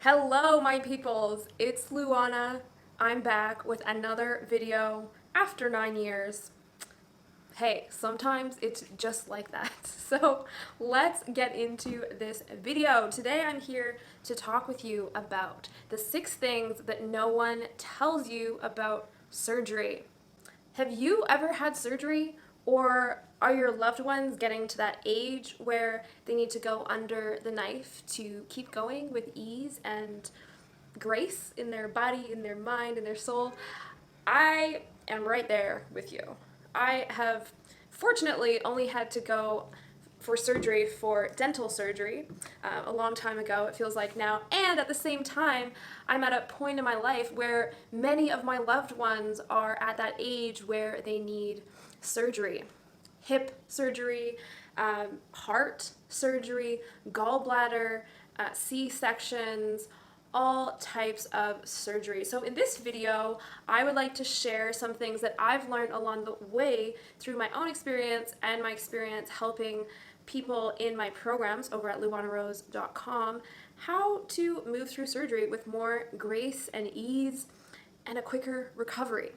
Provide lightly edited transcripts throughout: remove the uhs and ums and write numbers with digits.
Hello, my peoples. It's Luana. I'm back with another video after 9 years. Hey, sometimes it's just like that. So let's get into this video. Today I'm here to talk with you about the 6 things that no one tells you about surgery. Have you ever had surgery, or are your loved ones getting to that age where they need to go under the knife to keep going with ease and grace in their body, in their mind, in their soul? I am right there with you. I have fortunately only had to go for surgery, for dental surgery, a long time ago, it feels like now. And at the same time, I'm at a point in my life where many of my loved ones are at that age where they need surgery. Hip surgery, heart surgery, gallbladder, C-sections, all types of surgery. So in this video, I would like to share some things that I've learned along the way through my own experience and my experience helping people in my programs over at luanarose.com how to move through surgery with more grace and ease and a quicker recovery.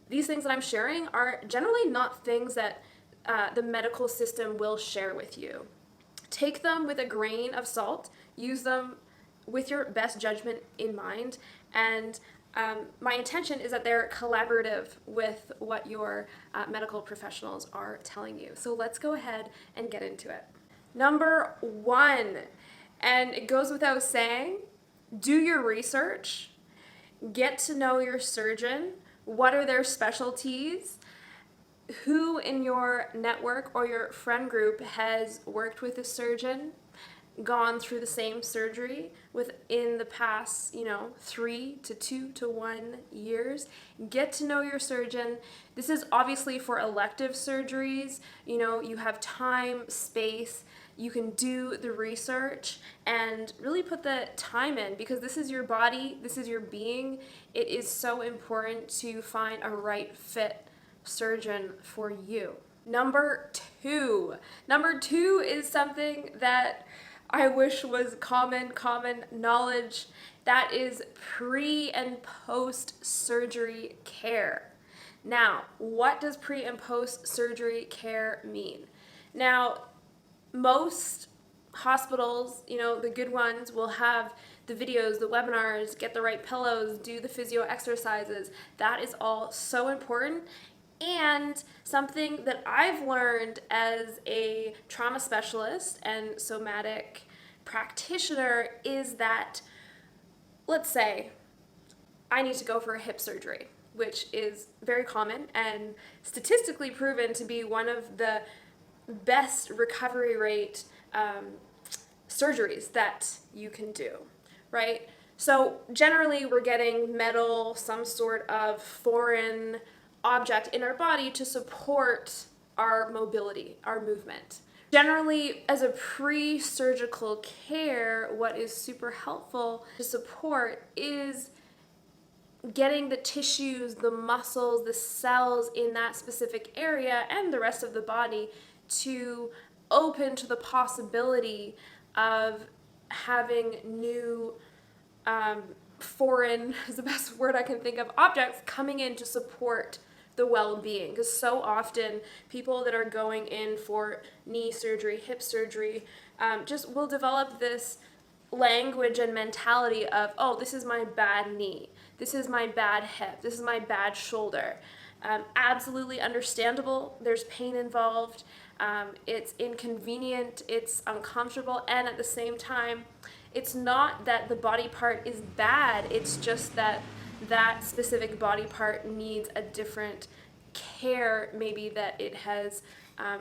These things that I'm sharing are generally not things that the medical system will share with you. Take them with a grain of salt, use them with your best judgment in mind, and my intention is that they're collaborative with what your medical professionals are telling you. So let's go ahead and get into it. Number 1, and it goes without saying, do your research, get to know your surgeon. What are their specialties? Who in your network or your friend group has worked with a surgeon, gone through the same surgery within the past, 3 to 2 to 1 years? Get to know your surgeon. This is obviously for elective surgeries. You have time, space, you can do the research and really put the time in, because this is your body, this is your being. It is so important to find a right fit surgeon for you. Number two is something that I wish was common knowledge. That is pre and post surgery care. Now, what does pre and post surgery care mean? Now, most hospitals, the good ones, will have the videos, the webinars, get the right pillows, do the physio exercises. That is all so important. And something that I've learned as a trauma specialist and somatic practitioner is that, let's say, I need to go for a hip surgery, which is very common and statistically proven to be one of the best recovery rate surgeries that you can do, right? So generally we're getting metal, some sort of foreign object in our body to support our mobility, our movement. Generally, as a pre-surgical care, what is super helpful to support is getting the tissues, the muscles, the cells in that specific area and the rest of the body to open to the possibility of having new foreign is the best word I can think of, objects coming in to support the well-being. Because so often people that are going in for knee surgery, hip surgery, just will develop this language and mentality of, oh, this is my bad knee, this is my bad hip, this is my bad shoulder. Absolutely understandable. There's pain involved. It's inconvenient, it's uncomfortable, and at the same time, it's not that the body part is bad, it's just that that specific body part needs a different care maybe that it has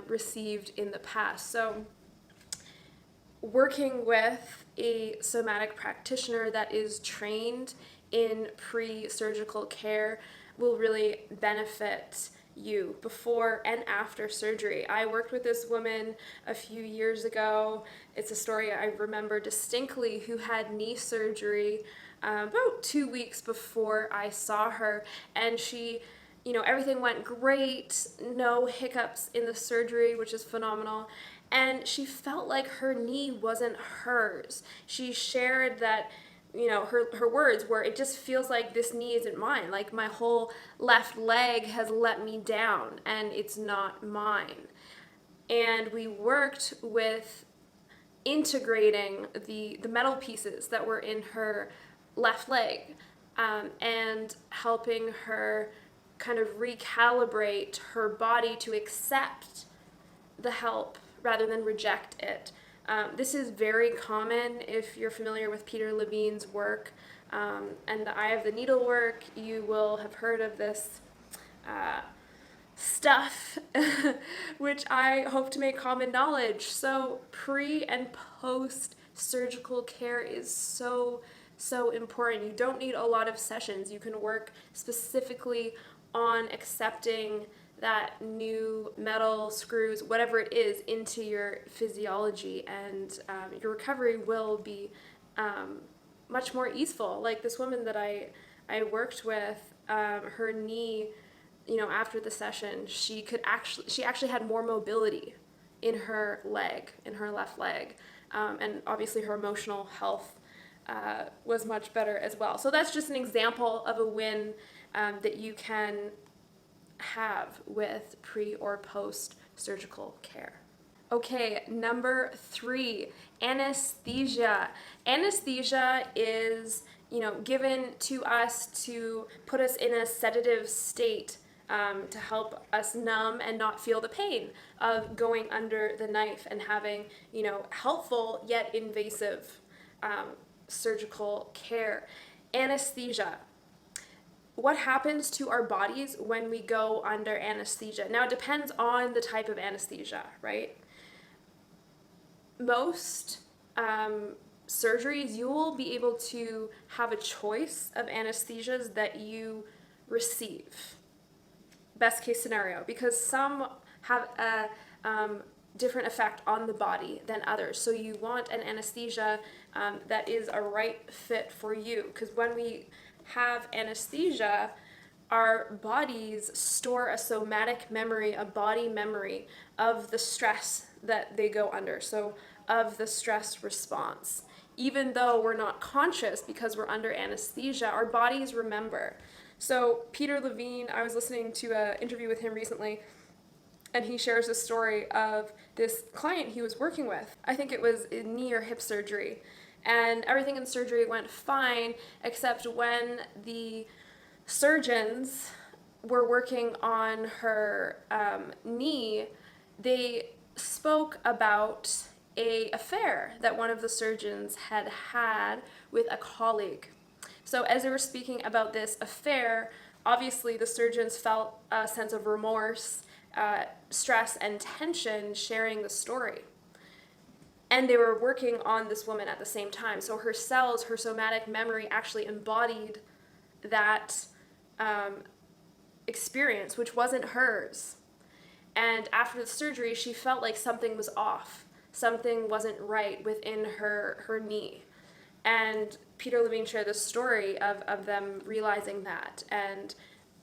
received in the past. So working with a somatic practitioner that is trained in pre-surgical care will really benefit you before and after surgery. I worked with this woman a few years ago. It's a story I remember distinctly, who had knee surgery about 2 weeks before I saw her, and she, everything went great, no hiccups in the surgery, which is phenomenal. And she felt like her knee wasn't hers. She shared that her words were, it just feels like this knee isn't mine. Like my whole left leg has let me down and it's not mine. And we worked with integrating the metal pieces that were in her left leg, and helping her kind of recalibrate her body to accept the help rather than reject it. This is very common if you're familiar with Peter Levine's work, and the Eye of the Needle work. You will have heard of this stuff, which I hope to make common knowledge. So pre and post surgical care is so important. You don't need a lot of sessions. You can work specifically on accepting that new metal, screws, whatever it is, into your physiology, and your recovery will be much more easeful. Like this woman that I worked with, her knee, after the session, she actually had more mobility in her leg, in her left leg, and obviously her emotional health was much better as well. So that's just an example of a win that you can have with pre or post surgical care. Okay, number 3, anesthesia. Anesthesia is, given to us to put us in a sedative state, to help us numb and not feel the pain of going under the knife and having, helpful yet invasive surgical care. Anesthesia. What happens to our bodies when we go under anesthesia? Now, it depends on the type of anesthesia, right? Most surgeries, you will be able to have a choice of anesthesias that you receive. Best case scenario, because some have a different effect on the body than others. So you want an anesthesia that is a right fit for you, because when we have anesthesia, our bodies store a somatic memory, a body memory of the stress that they go under, so of the stress response. Even though we're not conscious because we're under anesthesia, our bodies remember. So Peter Levine, I was listening to an interview with him recently, and he shares a story of this client he was working with. I think it was a knee or hip surgery, and everything in surgery went fine, except when the surgeons were working on her knee, they spoke about an affair that one of the surgeons had with a colleague. So as they were speaking about this affair, obviously the surgeons felt a sense of remorse, stress, and tension sharing the story. And they were working on this woman at the same time. So her cells, her somatic memory actually embodied that experience, which wasn't hers. And after the surgery, she felt like something was off. Something wasn't right within her knee. And Peter Levine shared the story of them realizing that, and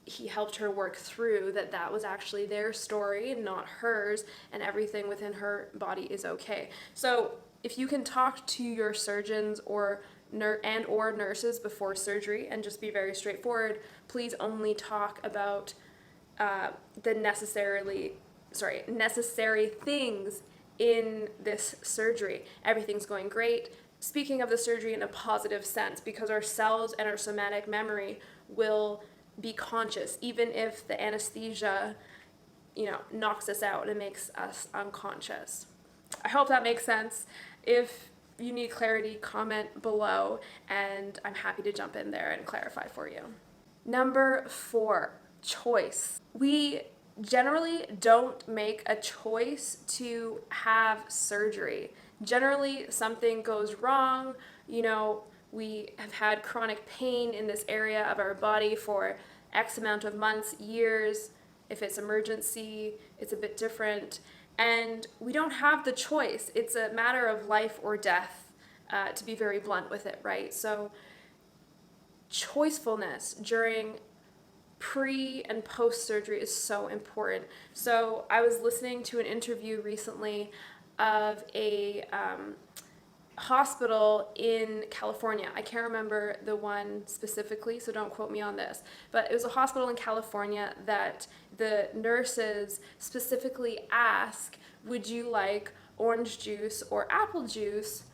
he helped her work through that was actually their story and not hers, and everything within her body is okay. So if you can talk to your surgeons or nurses before surgery and just be very straightforward, please only talk about the necessary things in this surgery. Everything's going great. Speaking of the surgery in a positive sense, because our cells and our somatic memory will be conscious, even if the anesthesia, knocks us out and makes us unconscious. I hope that makes sense. If you need clarity, comment below, and I'm happy to jump in there and clarify for you. Number 4, choice. We generally don't make a choice to have surgery. Generally, something goes wrong. We have had chronic pain in this area of our body for X amount of months, years. If it's emergency, it's a bit different. And we don't have the choice. It's a matter of life or death, to be very blunt with it, right? So choicefulness during pre and post surgery is so important. So I was listening to an interview recently of a hospital in California. I can't remember the one specifically, so don't quote me on this. But it was a hospital in California that the nurses specifically ask, would you like orange juice or apple juice?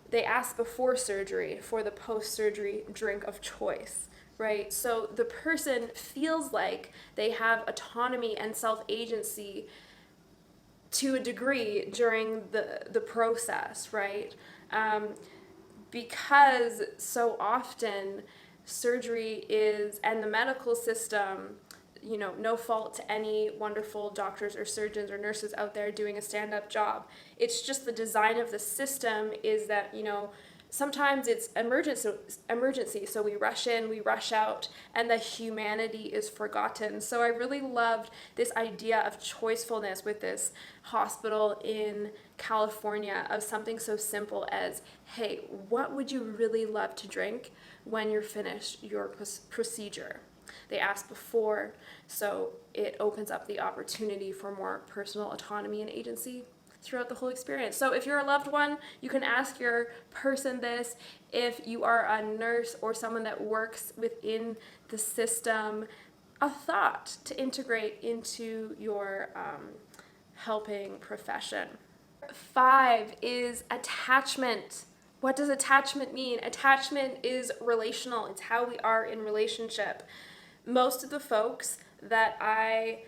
They ask before surgery for the post-surgery drink of choice, right? So the person feels like they have autonomy and self-agency to a degree during the process, right? Because so often surgery is, and the medical system, you know, no fault to any wonderful doctors or surgeons or nurses out there doing a stand-up job. It's just the design of the system is that, you know, sometimes it's emergency, so we rush in, we rush out, and the humanity is forgotten. So I really loved this idea of choicefulness with this hospital in California, of something so simple as, hey, what would you really love to drink when you're finished your procedure? They ask before, so it opens up the opportunity for more personal autonomy and agency throughout the whole experience. So if you're a loved one, you can ask your person this. If you are a nurse or someone that works within the system, a thought to integrate into your helping profession. 5 is attachment. What does attachment mean? Attachment is relational. It's how we are in relationship. Most of the folks that I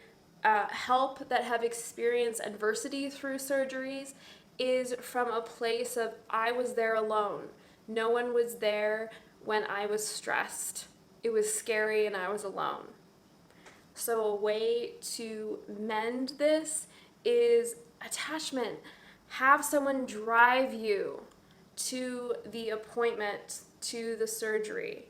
help that have experienced adversity through surgeries is from a place of, I was there alone. No one was there when I was stressed. It was scary and I was alone. So a way to mend this is attachment. Have someone drive you to the appointment, to the surgery.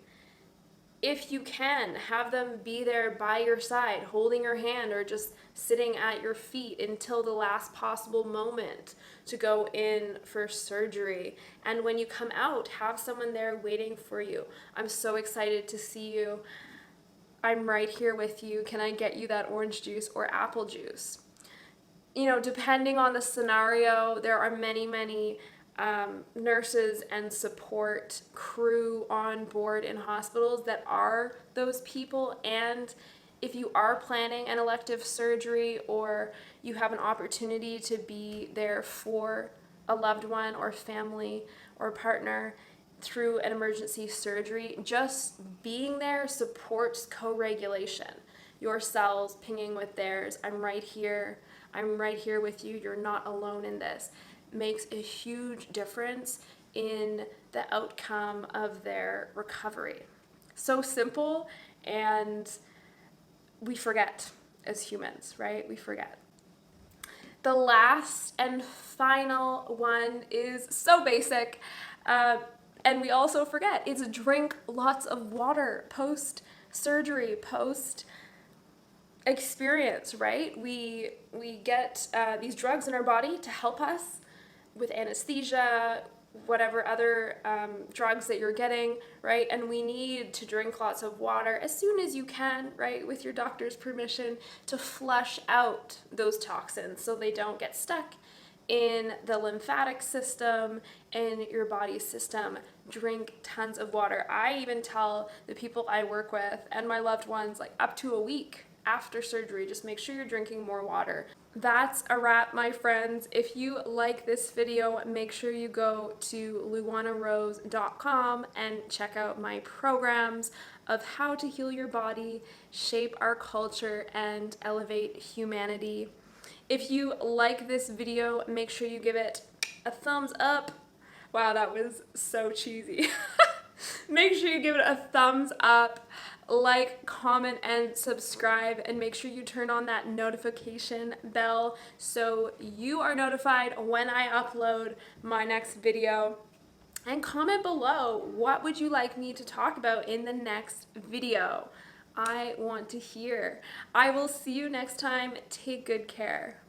If you can, have them be there by your side, holding your hand or just sitting at your feet until the last possible moment to go in for surgery. And when you come out, have someone there waiting for you. I'm so excited to see you. I'm right here with you. Can I get you that orange juice or apple juice? You know, depending on the scenario, there are many nurses and support crew on board in hospitals that are those people. And if you are planning an elective surgery or you have an opportunity to be there for a loved one or family or partner through an emergency surgery, just being there supports co-regulation. Your cells pinging with theirs. I'm right here with you. You're not alone in this. Makes a huge difference in the outcome of their recovery. So simple, and we forget as humans, right? We forget. The last and final one is so basic, and we also forget. It's drink lots of water post-surgery, post-experience, right? We get these drugs in our body to help us with anesthesia, whatever other drugs that you're getting, right? And we need to drink lots of water as soon as you can, right? With your doctor's permission, to flush out those toxins so they don't get stuck in the lymphatic system and your body system. Drink tons of water. I even tell the people I work with and my loved ones, like, up to a week after surgery, just make sure you're drinking more water. That's a wrap, my friends. If you like this video, make sure you go to luanarose.com and check out my programs of how to heal your body, shape our culture, and elevate humanity. If you like this video, make sure you give it a thumbs up. Wow, that was so cheesy. Make sure you give it a thumbs up, like, comment, and subscribe, and make sure you turn on that notification bell so you are notified when I upload my next video. And comment below, what would you like me to talk about in the next video? I want to hear. I will see you next time. Take good care.